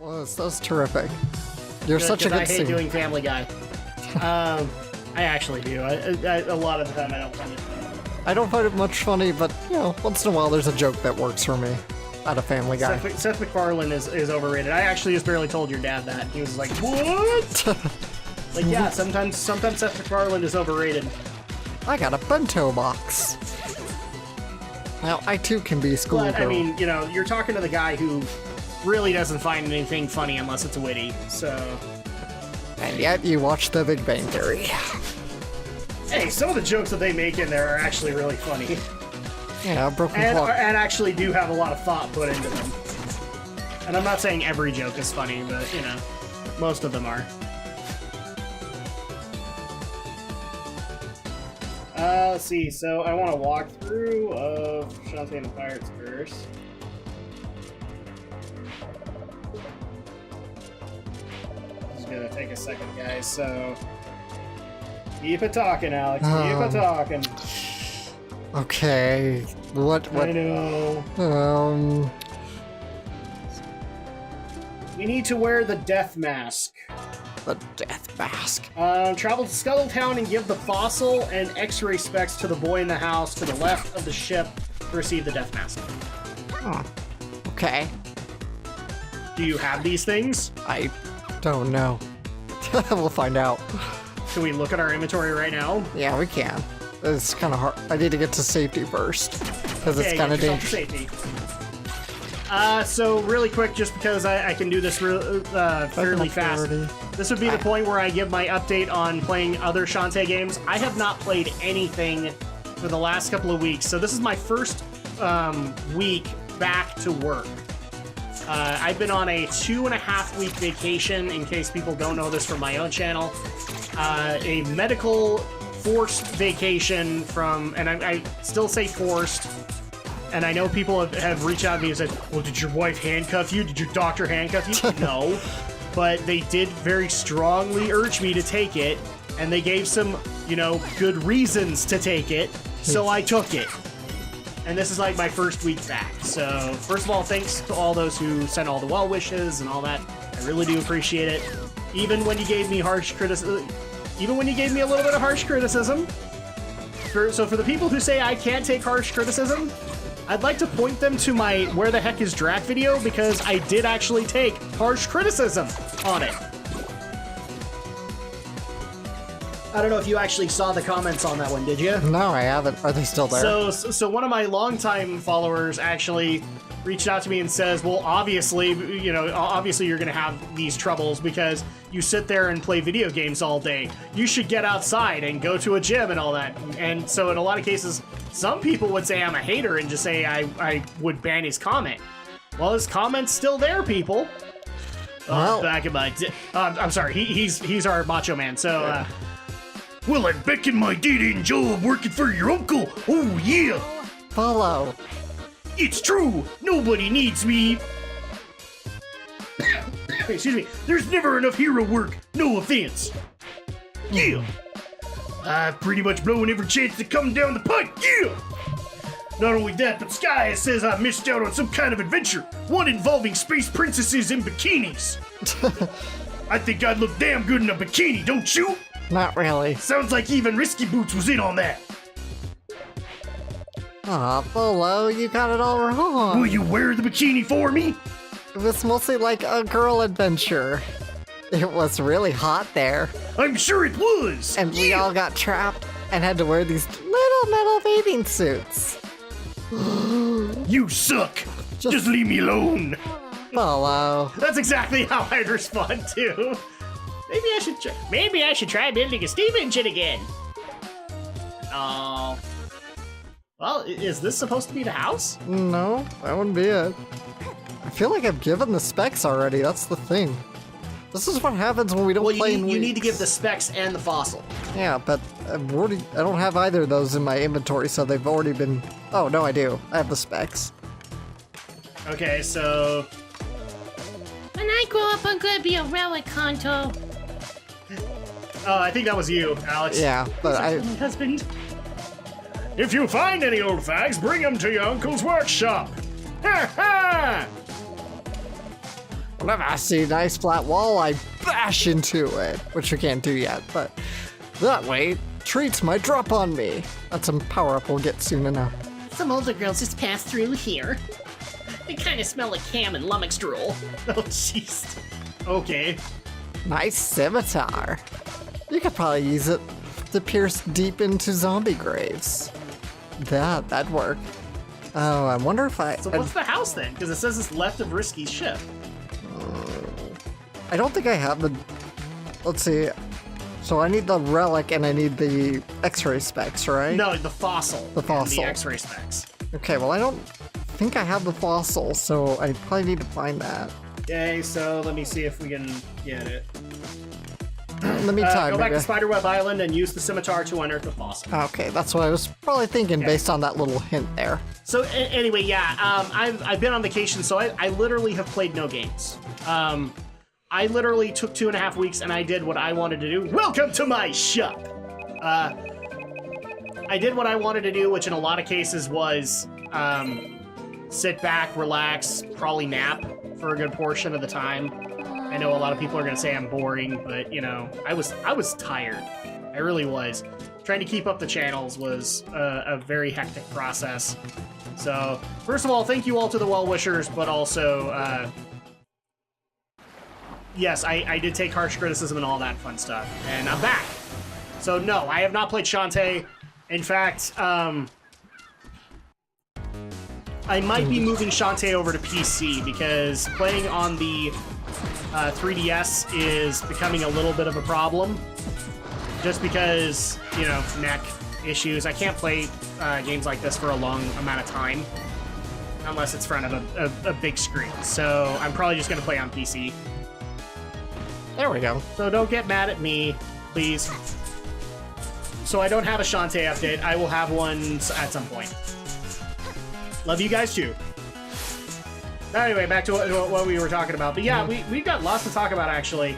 Well, that's terrific. You're such a good I hate singer. doing Family Guy. I actually do. A lot of the time I don't find it funny. I don't find it much funny, but, you know, once in a while there's a joke that works for me. Out of Family Guy. Seth MacFarlane is overrated. I actually just barely told your dad that. He was like, what? Like, yeah, sometimes Seth MacFarlane is overrated. I got a bento box. Now, I too can be schoolgirl. But, I mean, you know, you're talking to the guy who really doesn't find anything funny unless it's witty, so... And yet you watch The Big Bang Theory. Hey, some of the jokes that they make in there are actually really funny. Yeah, broken And clock. actually do have a lot of thought put into them. And I'm not saying every joke is funny, but, you know, most of them are. Let's see, so I want to walk through of Shantae and the Pirates first. This is gonna take a second, guys, so... Keep it talking, Alex, keep it talking. Okay, what? I know. We need to wear the death mask. The death mask. Travel to Scuttletown and give the fossil and X-ray specs to the boy in the house to the left of the ship to receive the death mask. Huh. Okay. Do you have these things? I don't know. We'll find out. Can we look at our inventory right now? Yeah, we can. It's kind of hard. I need to get to safety first, because it's kind of dangerous. Safety. So really quick, just because I can do this fairly fast. This would be the point where I give my update on playing other Shantae games. I have not played anything for the last couple of weeks, so this is my first week back to work. I've been on a 2.5-week vacation, in case people don't know this from my own channel. A medical forced vacation from, and I still say forced, and I know people have reached out to me and said, well, did your wife handcuff you? Did your doctor handcuff you? No. But they did very strongly urge me to take it, and they gave some, you know, good reasons to take it, so I took it. And this is like my first week back. So, first of all, thanks to all those who sent all the well wishes and all that. I really do appreciate it. Even when you gave me harsh criticism, even when you gave me a little bit of harsh criticism. So for the people who say I can't take harsh criticism, I'd like to point them to my Where the Heck is Drak video, because I did actually take harsh criticism on it. I don't know if you actually saw the comments on that one, did you? No, I haven't. Are they still there? So one of my longtime followers actually reached out to me and says, well, obviously, you know, obviously you're going to have these troubles because you sit there and play video games all day. You should get outside and go to a gym and all that. And so in a lot of cases, some people would say I'm a hater and just say I would ban his comment. Well, his comment's still there, people. Well, Back in my... I'm sorry, he's our macho man, so... Well, I'm back in my dead-end job working for your uncle. Oh, yeah. follow. It's true. Nobody needs me. Excuse me. There's never enough hero work. No offense. Yeah. I've pretty much blown every chance to come down the pipe. Yeah. Not only that, but Sky says I missed out on some kind of adventure. One involving space princesses in bikinis. I think I'd look damn good in a bikini, don't you? Not really. Sounds like even Risky Boots was in on that. Aw, Bolo, you got it all wrong. Will you wear the bikini for me? It was mostly like a girl adventure. It was really hot there. I'm sure it was. And we all got trapped and had to wear these little metal bathing suits. You suck. Just leave me alone. Bolo. That's exactly how I'd respond too. Maybe I should try building a steam engine again. Oh. Well, is this supposed to be the house? No, that wouldn't be it. I feel like I've given the specs already, that's the thing. This is what happens when we don't play in weeks. You need to give the specs and the fossil. Yeah, but I don't have either of those in my inventory, so they've already been... Oh, no, I do. I have the specs. Okay, so... When I grow up, I'm gonna be a relic, Kanto. Oh, I think that was you, Alex. Yeah, but My husband. If you find any old fags, bring them to your uncle's workshop. Ha ha! Whenever I see a nice flat wall, I bash into it, which I can't do yet, but that way, treats might drop on me. That's a power-up we'll get soon enough. Some older girls just passed through here. They kind of smell like ham and lummox drool. Oh, jeez. Okay. Nice scimitar. You could probably use it to pierce deep into zombie graves. That'd work. Oh, I wonder if So what's the house then? Because it says it's left of Risky's ship. I don't think I have the... Let's see. So I need the relic and I need the X-ray specs, right? No, the fossil. The fossil. And the X-ray specs. Okay, well I don't think I have the fossil, so I probably need to find that. Okay, so let me see if we can get it. Let me try. Go back to Spiderweb Island and use the scimitar to unearth the fossil. Okay, that's what I was probably thinking based on that little hint there. So anyway, yeah, I've been on vacation, so I literally have played no games. I literally took 2.5 weeks and I did what I wanted to do. Welcome to my shop! I did what I wanted to do, which in a lot of cases was sit back, relax, probably nap for a good portion of the time. I know a lot of people are gonna say I'm boring, but you know, I was tired. I really was. Trying to keep up the channels was a very hectic process. So, first of all, thank you all to the well-wishers, but also, yes, I did take harsh criticism and all that fun stuff, and I'm back. So no, I have not played Shantae. In fact, I might be moving Shantae over to PC because playing on the 3DS is becoming a little bit of a problem. Just because, you know, neck issues. I can't play games like this for a long amount of time unless it's in front of a big screen. So I'm probably just going to play on PC. There we go. So don't get mad at me, please. So I don't have a Shantae update. I will have one at some point. Love you guys too. Anyway, back to what we were talking about. But yeah, we've got lots to talk about, actually.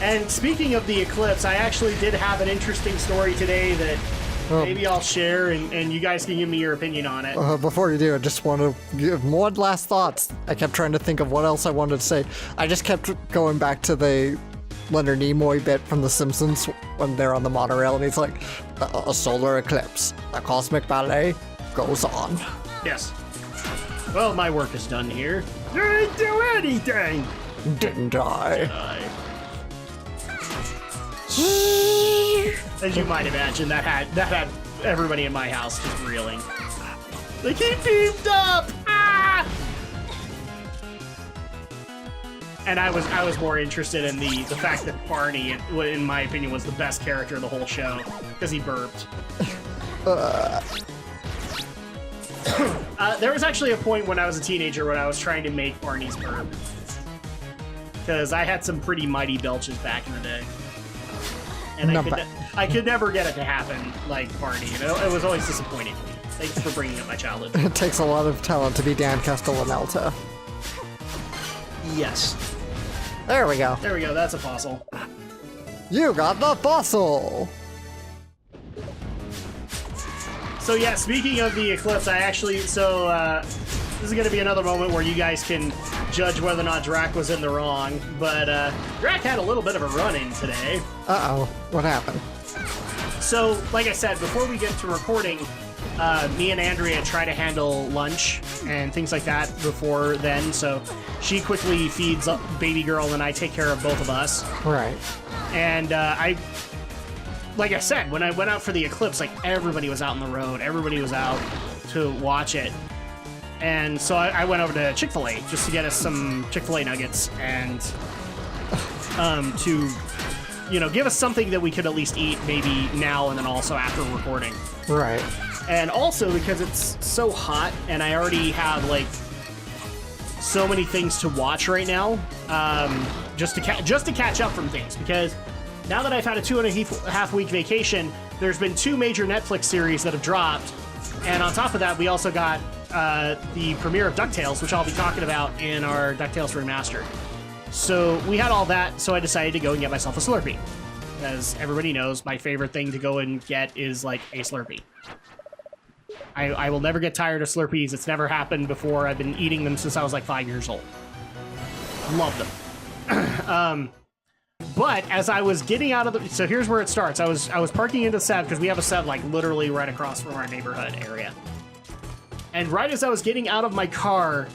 And speaking of the eclipse, I actually did have an interesting story today that maybe I'll share, and you guys can give me your opinion on it. Before you do, I just want to give one last thoughts. I kept trying to think of what else I wanted to say. I just kept going back to the Leonard Nimoy bit from The Simpsons when they're on the monorail, and he's like, a solar eclipse, the cosmic ballet goes on. Yes. Well, my work is done here. I didn't do anything! Didn't I? As you might imagine, that had everybody in my house just reeling. Like, he beamed up! Ah! And I was more interested in the fact that Barney, in my opinion, was the best character of the whole show because he burped. There was actually a point when I was a teenager when I was trying to make Barney's burp because I had some pretty mighty belches back in the day. And I could never get it to happen like Barney. You know, it was always disappointing to me. Thanks for bringing up my childhood. It takes a lot of talent to be Dan Castellaneta. Yes. There we go. There we go. That's a fossil. You got the fossil! So yeah, speaking of the eclipse, I actually, this is going to be another moment where you guys can judge whether or not Drak was in the wrong, but Drak had a little bit of a run-in today. Uh-oh, what happened? So, like I said, before we get to recording, me and Andrea try to handle lunch and things like that before then, so she quickly feeds up baby girl and I take care of both of us. Right. And like I said, when I went out for the eclipse, like, everybody was out on the road. Everybody was out to watch it. And so I went over to Chick-fil-A just to get us some Chick-fil-A nuggets and to, you know, give us something that we could at least eat maybe now and then also after recording. Right. And also because it's so hot and I already have, like, so many things to watch right now, just to catch up from things, because now that I've had a 2.5 week vacation, there's been 2 major Netflix series that have dropped, and on top of that, we also got the premiere of DuckTales, which I'll be talking about in our DuckTales Remastered. So we had all that, so I decided to go and get myself a Slurpee. As everybody knows, my favorite thing to go and get is, like, a Slurpee. I will never get tired of Slurpees. It's never happened before. I've been eating them since I was, like, 5 years old. Love them. But as I was getting out of the, so here's where it starts. I was parking into Sev because we have a Sev like literally right across from our neighborhood area. And right as I was getting out of my car,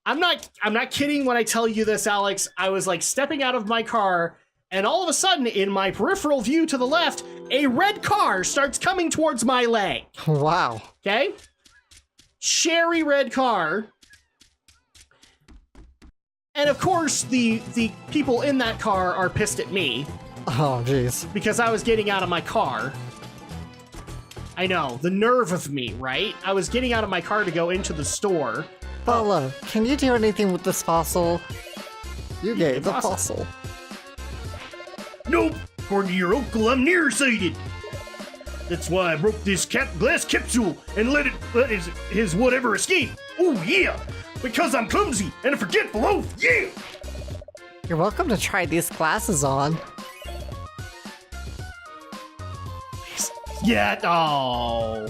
I'm not kidding when I tell you this, Alex. I was like stepping out of my car, and all of a sudden, in my peripheral view to the left, a red car starts coming towards my leg. Wow. Okay? Cherry red car. And of course, the people in that car are pissed at me. Oh, jeez. Because I was getting out of my car. I know, the nerve of me, right? I was getting out of my car to go into the store. Bella, can you do anything with this fossil? You gave the fossil. Nope. According to your uncle, I'm nearsighted. That's why I broke this glass capsule and let his whatever escape. Oh, yeah. Because I'm clumsy and a forgetful oaf. Yeah. You're welcome to try these glasses on. Yeah. Oh.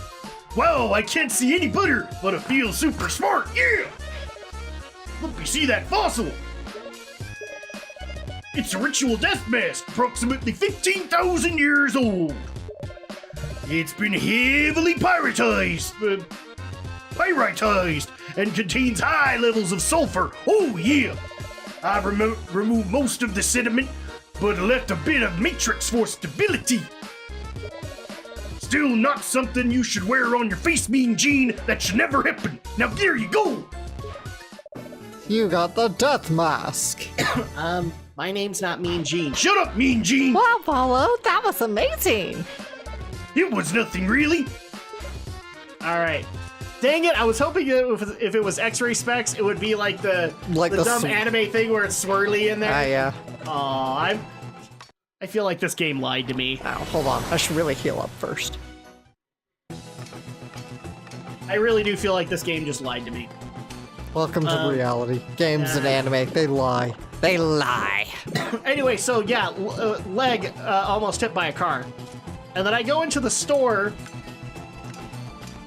Wow, I can't see any better, but I feel super smart. Yeah. Look, you see that fossil? It's a ritual death mask, approximately 15,000 years old. It's been heavily pyritized, and contains high levels of sulfur. Oh yeah! I've removed most of the sediment, but left a bit of matrix for stability. Still not something you should wear on your face, Mean Gene. That should never happen. Now there you go. You got the death mask. My name's not Mean Gene. Shut up, Mean Gene. Wow, Paulo, that was amazing. It was nothing really. All right. Dang it, I was hoping that if it was X-ray specs, it would be like the dumb anime thing where it's swirly in there. Yeah. Aw, I feel like this game lied to me. Oh, hold on. I should really heal up first. I really do feel like this game just lied to me. Welcome to reality. Games and anime, they lie. They lie. Anyway, so yeah, leg almost hit by a car. And then I go into the store,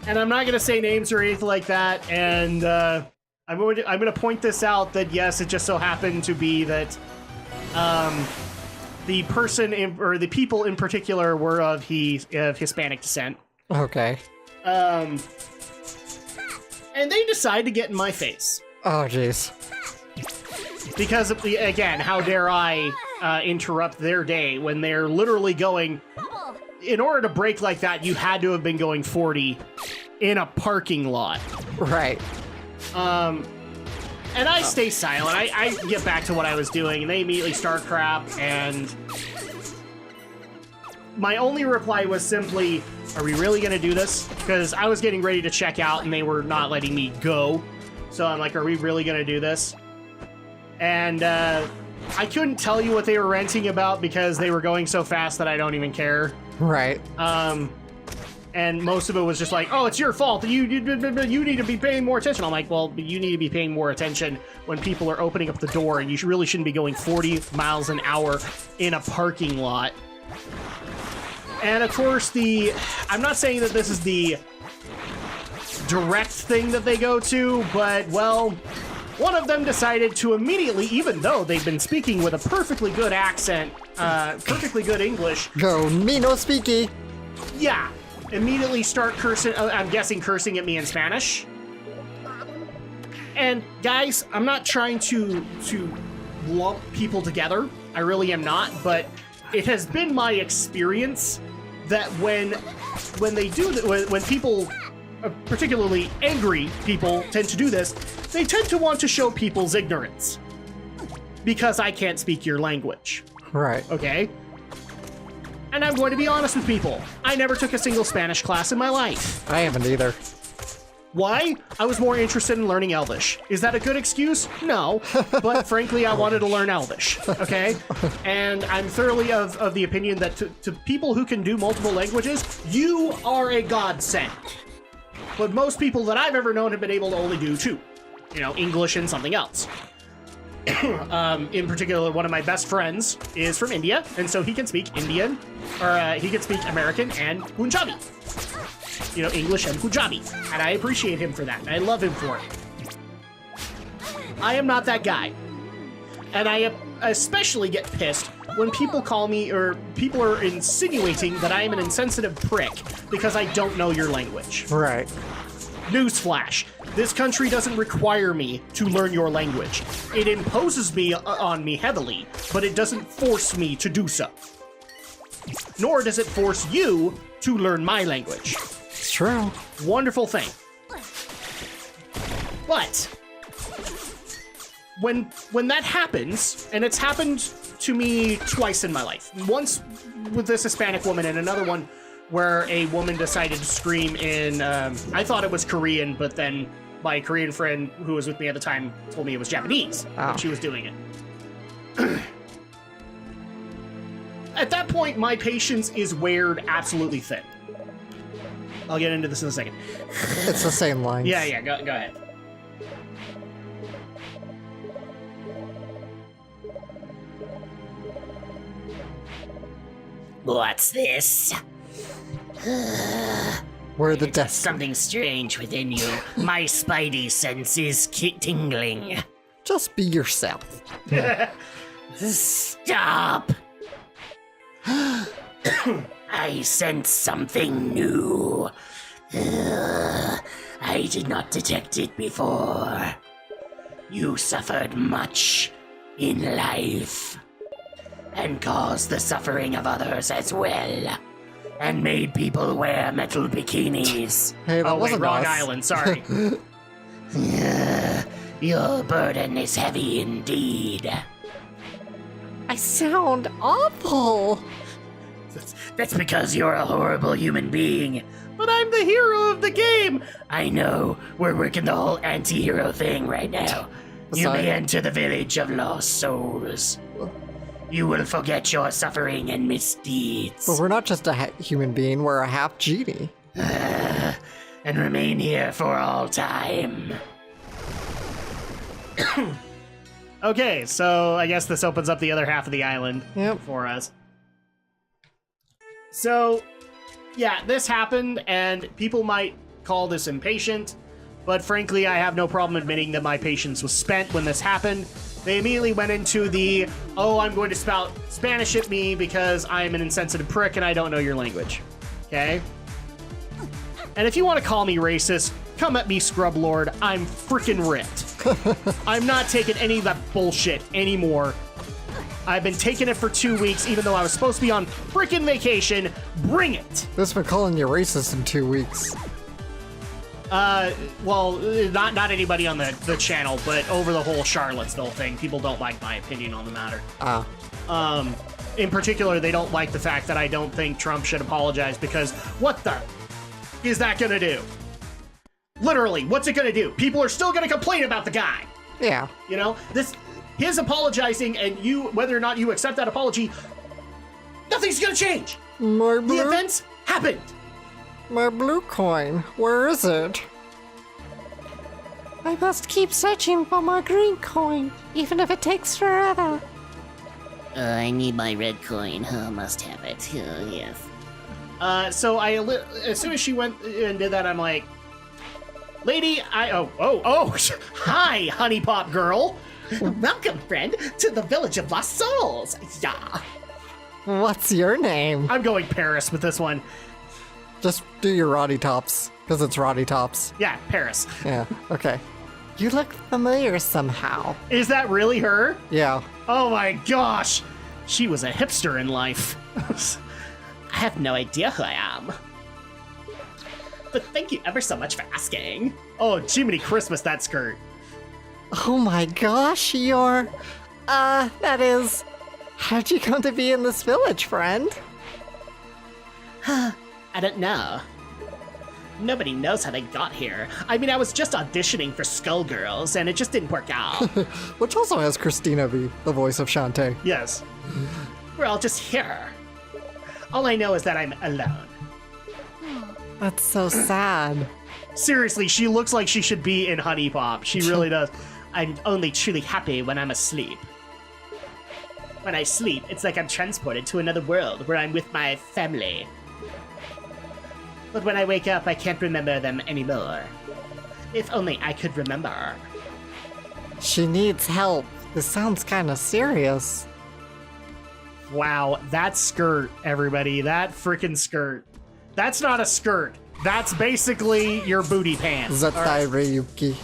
and I'm not going to say names or anything like that, and I'm going to point this out that yes, it just so happened to be that the person or the people in particular were of Hispanic descent. Okay. And they decide to get in my face. Oh, jeez. Because, again, how dare I interrupt their day when they're literally going... In order to brake like that, you had to have been going 40 in a parking lot. Right. And I stay silent. I get back to what I was doing, and they immediately start crap, and... My only reply was simply, are we really going to do this? Because I was getting ready to check out, and they were not letting me go. So I'm like, are we really going to do this? And I couldn't tell you what they were ranting about because they were going so fast that I don't even care. Right. And most of it was just like, oh, it's your fault. You need to be paying more attention. I'm like, well, you need to be paying more attention when people are opening up the door, and you really shouldn't be going 40 miles an hour in a parking lot. And of course, I'm not saying that this is the direct thing that they go to, but, well, one of them decided to immediately, even though they've been speaking with a perfectly good accent, perfectly good English. Go, me no speaky. Yeah, immediately start cursing, I'm guessing cursing at me in Spanish. And guys, I'm not trying to lump people together. I really am not, but it has been my experience that when they do that, when people, particularly angry people, tend to do this, they tend to want to show people's ignorance because I can't speak your language. Right. Okay? And I'm going to be honest with people. I never took a single Spanish class in my life. I haven't either. Why? I was more interested in learning Elvish. Is that a good excuse? No. But frankly, I wanted to learn Elvish. Okay? And I'm thoroughly of the opinion that to people who can do multiple languages, you are a godsend. But most people that I've ever known have been able to only do two. You know, English and something else. In particular, one of my best friends is from India, and so he can speak Indian, or he can speak American and Punjabi. You know, English and Punjabi. And I appreciate him for that, and I love him for it. I am not that guy. And I especially get pissed when people call me, or people are insinuating that I am an insensitive prick because I don't know your language. Right. Newsflash, this country doesn't require me to learn your language. It imposes me on me heavily, but it doesn't force me to do so. Nor does it force you to learn my language. It's true. Wonderful thing. But when that happens, and it's happened to me twice in my life. Once with this Hispanic woman, and another one where a woman decided to scream in, I thought it was Korean, but then my Korean friend who was with me at the time told me it was Japanese. Oh. She was doing it. At that point, my patience is weared absolutely thin. I'll get into this in a second. It's the same lines. Yeah, go ahead. What's this? We're the death. Something strange within you. My spidey sense is tingling. Just be yourself. Stop! I sense something new. I did not detect it before. You suffered much in life, and caused the suffering of others as well, and made people wear metal bikinis. Hey, that Oh, wait, wasn't wrong us. island, sorry. Your burden is heavy indeed. I sound awful. That's because you're a horrible human being. But I'm the hero of the game! I know, we're working the whole anti-hero thing right now. You Sorry. may enter the village of lost souls. You will forget your suffering and misdeeds. But we're not just a human being, we're a half genie. And remain here for all time. Okay, so I guess this opens up the other half of the island Yep. for us. So, yeah, this happened, and people might call this impatient, but frankly, I have no problem admitting that my patience was spent when this happened. They immediately went into the, oh, I'm going to spout Spanish at me because I'm an insensitive prick and I don't know your language. Okay? And if you want to call me racist, come at me, Scrub Lord. I'm freaking ripped. I'm not taking any of that bullshit anymore. I've been taking it for 2 weeks, even though I was supposed to be on freaking vacation. Bring it! This been calling you racist in 2 weeks. Well, not anybody on the channel, but over the whole Charlottesville thing, people don't like my opinion on the matter. Ah. In particular, they don't like the fact that I don't think Trump should apologize because what the is that gonna do? Literally, what's it gonna do? People are still gonna complain about the guy. Yeah. You know, his apologizing and you, whether or not you accept that apology, nothing's gonna change. My The blue, events happened. my blue coin. Where is it? I must keep searching for my green coin, even if it takes forever. I need my red coin. Must have it. Yes. So as soon as she went and did that, I'm like, lady, hi, honey pop girl. Welcome, friend, to the village of lost souls. Yeah. What's your name? I'm going Paris with this one. Just do your Roddy Tops, because it's Roddy Tops. Yeah, Paris. Yeah, okay. You look familiar somehow. Is that really her? Yeah. Oh my gosh. She was a hipster in life. I have no idea who I am. But thank you ever so much for asking. Oh, Jiminy Christmas, that skirt. Oh my gosh, you're... that is... How'd you come to be in this village, friend? I don't know. Nobody knows how they got here. I mean, I was just auditioning for Skullgirls, and it just didn't work out. Which also has Christina V, the voice of Shantae. Yes. We're all just here. All I know is that I'm alone. That's so sad. Seriously, she looks like she should be in Honey Pop. She really does. I'm only truly happy when I'm asleep. When I sleep, it's like I'm transported to another world where I'm with my family. But when I wake up, I can't remember them anymore. If only I could remember. She needs help. This sounds kind of serious. Wow, that skirt, everybody. That freaking skirt. That's not a skirt. That's basically your booty pants. Zatai Ryuki.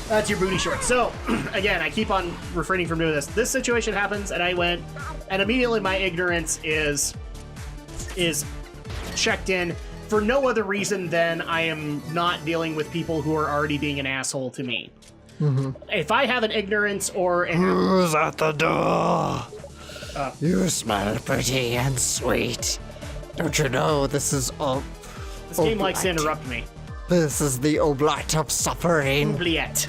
That's your booty shorts. So, again, I keep on refraining from doing this. This situation happens, and I went, and immediately my ignorance is checked in for no other reason than I am not dealing with people who are already being an asshole to me. Mm-hmm. If I have an ignorance or Who's at the door? You smell pretty and sweet. Don't you know this is all? This game likes to interrupt me. This is the oblight of suffering. Oubliette.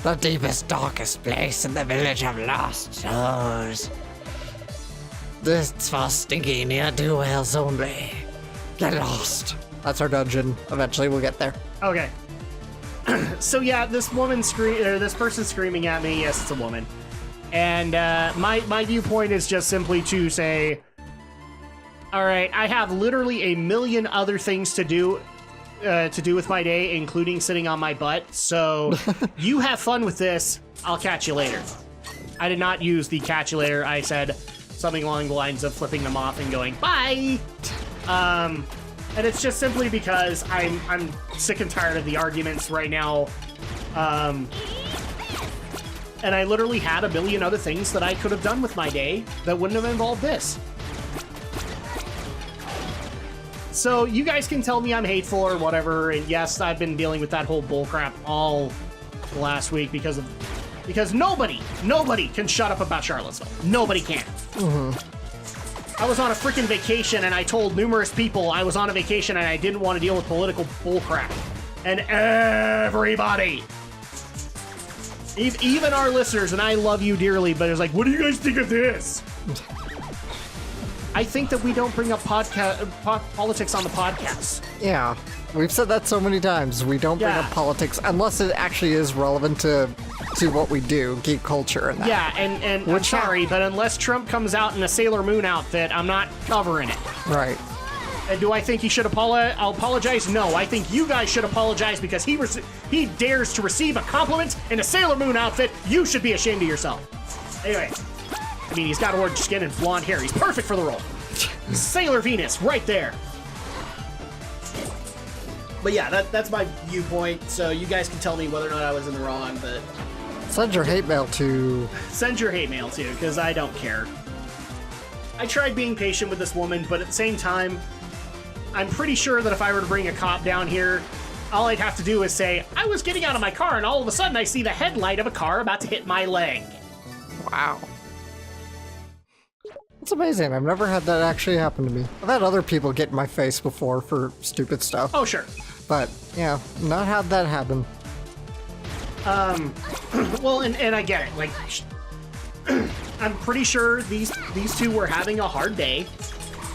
The deepest, darkest place in the village of lost souls. This for stinky ne'er-do-wells only. Get lost. That's our dungeon. Eventually we'll get there. Okay. So yeah, this person screaming at me. Yes, it's a woman. And my viewpoint is just simply to say, all right, I have literally a million other things to do with my day, including sitting on my butt. So you have fun with this. I'll catch you later. I did not use the catch you later. I said something along the lines of flipping them off and going bye. And it's just simply because I'm sick and tired of the arguments right now. And I literally had a million other things that I could have done with my day that wouldn't have involved this. So you guys can tell me I'm hateful or whatever, and yes, I've been dealing with that whole bullcrap all last week because nobody can shut up about Charlottesville. Nobody can. I was on a freaking vacation, and I told numerous people I was on a vacation and I didn't want to deal with political bullcrap. And everybody, even our listeners, and I love you dearly, but it's like, what do you guys think of this? I think that we don't bring up politics on the podcast. Yeah, we've said that so many times. We don't bring up politics unless it actually is relevant to what we do, geek culture and that. Yeah, and I'm sorry, but unless Trump comes out in a Sailor Moon outfit, I'm not covering it. Right. And do I think he should apologize? No, I think you guys should apologize because he dares to receive a compliment in a Sailor Moon outfit. You should be ashamed of yourself. Anyway, I mean, he's got orange skin and blonde hair. He's perfect for the role. Sailor Venus, right there. But yeah, that's my viewpoint, so you guys can tell me whether or not I was in the wrong, but... Send your hate mail to... Send your hate mail to, because I don't care. I tried being patient with this woman, but at the same time, I'm pretty sure that if I were to bring a cop down here, all I'd have to do is say, I was getting out of my car, and all of a sudden I see the headlight of a car about to hit my leg. Wow. It's amazing. I've never had that actually happen to me. I've had other people get in my face before for stupid stuff. Oh, sure. But, yeah, not had that happen. Well, and I get it. Like, I'm pretty sure these two were having a hard day,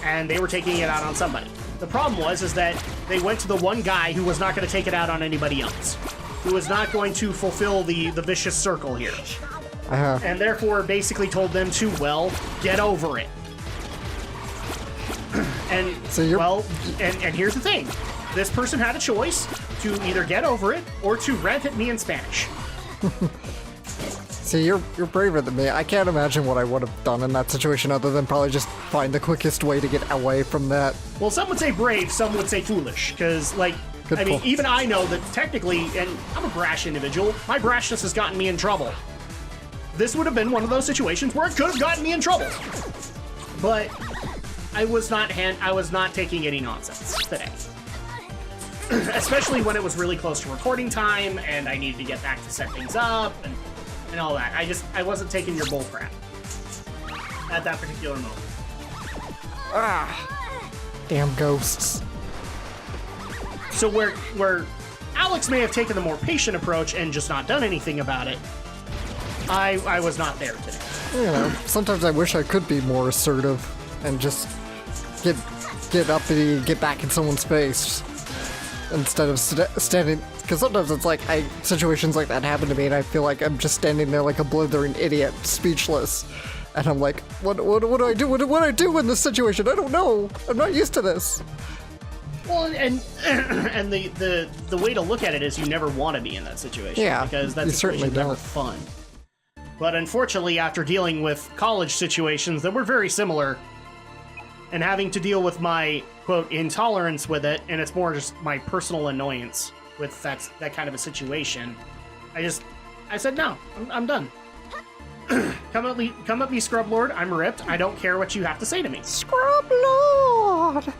and they were taking it out on somebody. The problem is that they went to the one guy who was not going to take it out on anybody else, who was not going to fulfill the vicious circle here. And therefore basically told them to, well, get over it. And, so and here's the thing. This person had a choice to either get over it or to rant at me in Spanish. See, you're braver than me. I can't imagine what I would have done in that situation other than probably just find the quickest way to get away from that. Well, some would say brave, some would say foolish, because, like, I mean, even I know that technically, and I'm a brash individual, my brashness has gotten me in trouble. This would have been one of those situations where it could have gotten me in trouble. But I was not taking any nonsense today. Especially when it was really close to recording time and I needed to get back to set things up and all that. I wasn't taking your bull crap at that particular moment. Damn ghosts. So where Alex may have taken the more patient approach and just not done anything about it, I was not there today. You know, sometimes I wish I could be more assertive and just get uppity, get back in someone's face instead of standing. Because sometimes it's like situations like that happen to me, and I feel like I'm just standing there like a blithering idiot, speechless. And I'm like, what do I do? What do I do in this situation? I don't know. I'm not used to this. Well, and and the way to look at it is you never want to be in that situation. Yeah, because that you situation certainly is never don't. fun. But unfortunately, after dealing with college situations that were very similar, and having to deal with my quote intolerance with it, and it's more just my personal annoyance with that kind of a situation, I said no, I'm done. Come at me, Scrub Lord. I'm ripped. I don't care what you have to say to me. Scrub Lord!